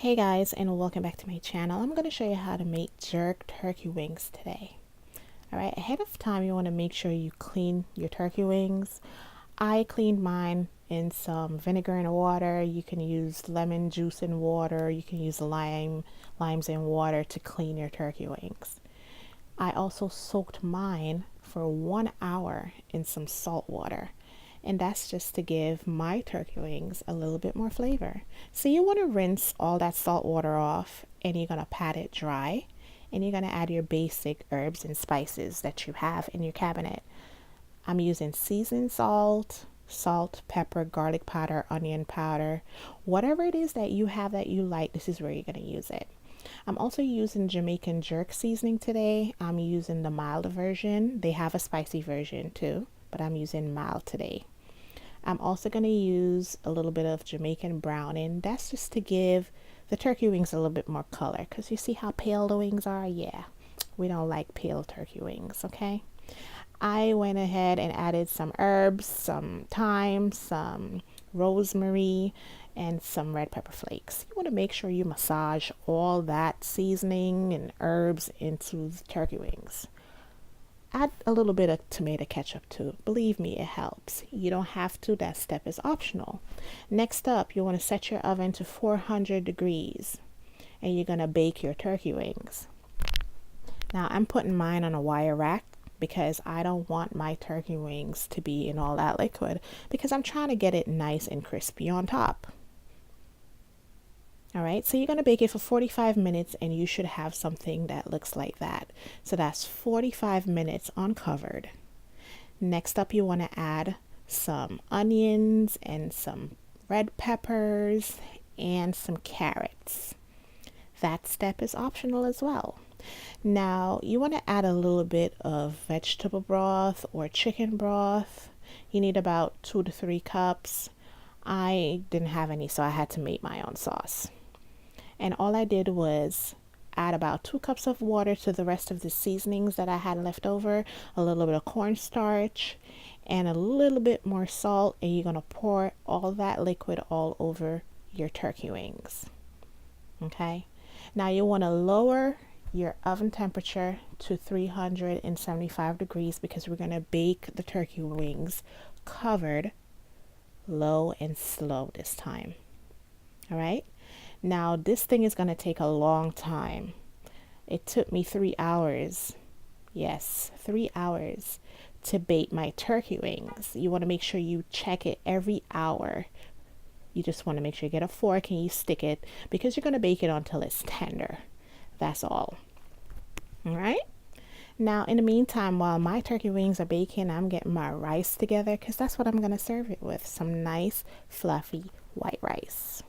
Hey guys, and welcome back to my channel. I'm going to show you how to make jerk turkey wings today. Alright, ahead of time you want to make sure you clean your turkey wings. I cleaned mine in some vinegar and water. You can use lemon juice in water. You can use limes in water to clean your turkey wings. I also soaked mine for 1 hour in some salt water. And that's just to give my turkey wings a little bit more flavor. So you want to rinse all that salt water off, and you're going to pat it dry, and you're going to add your basic herbs and spices that you have in your cabinet. I'm using seasoned salt, pepper, garlic powder, onion powder, whatever it is that you have that you like, this is where you're going to use it. I'm also using Jamaican jerk seasoning today. I'm using the mild version. They have a spicy version too, but I'm using mild today. I'm also going to use a little bit of Jamaican browning. That's just to give the turkey wings a little bit more color, because you see how pale the wings are? Yeah, we don't like pale turkey wings, okay? I went ahead and added some herbs, some thyme, some rosemary, and some red pepper flakes. You want to make sure you massage all that seasoning and herbs into the turkey wings. Add a little bit of tomato ketchup too. Believe me, it helps. You don't have to. That step is optional. Next up, you want to set your oven to 400 degrees and you're going to bake your turkey wings. Now, I'm putting mine on a wire rack because I don't want my turkey wings to be in all that liquid, because I'm trying to get it nice and crispy on top. All right, so you're going to bake it for 45 minutes and you should have something that looks like that. So that's 45 minutes uncovered. Next up, you want to add some onions and some red peppers and some carrots. That step is optional as well. Now, you want to add a little bit of vegetable broth or chicken broth. You need about 2 to 3 cups. I didn't have any, so I had to make my own sauce. And all I did was add about 2 cups of water to the rest of the seasonings that I had left over, a little bit of cornstarch, and a little bit more salt, and you're going to pour all that liquid all over your turkey wings. Okay, now you want to lower your oven temperature to 375 degrees because we're going to bake the turkey wings covered, low and slow this time. All right. Now this thing is going to take a long time. It took me 3 hours. Yes, 3 hours to bake my turkey wings. You want to make sure you check it every hour. You just want to make sure you get a fork and you stick it, because you're going to bake it until it's tender. That's all. All right. Now, in the meantime, while my turkey wings are baking, I'm getting my rice together, because that's what I'm going to serve it with. Some nice, fluffy white rice.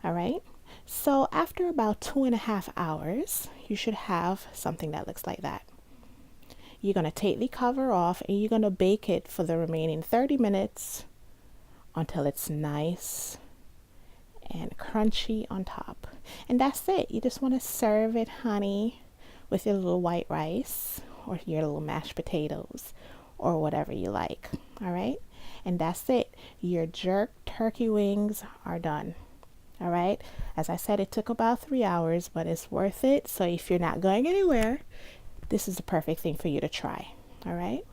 All right. So after about 2.5 hours, you should have something that looks like that. You're going to take the cover off and you're going to bake it for the remaining 30 minutes until it's nice and crunchy on top. And that's it. You just want to serve it, honey, with your little white rice or your little mashed potatoes or whatever you like. All right. And that's it. Your jerk turkey wings are done. All right. As I said, it took about 3 hours, but it's worth it. So if you're not going anywhere, this is the perfect thing for you to try. All right.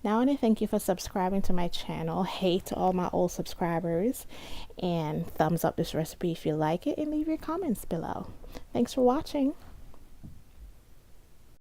Now, I want to thank you for subscribing to my channel. Hey to all my old subscribers, and thumbs up this recipe if you like it, and leave your comments below. Thanks for watching.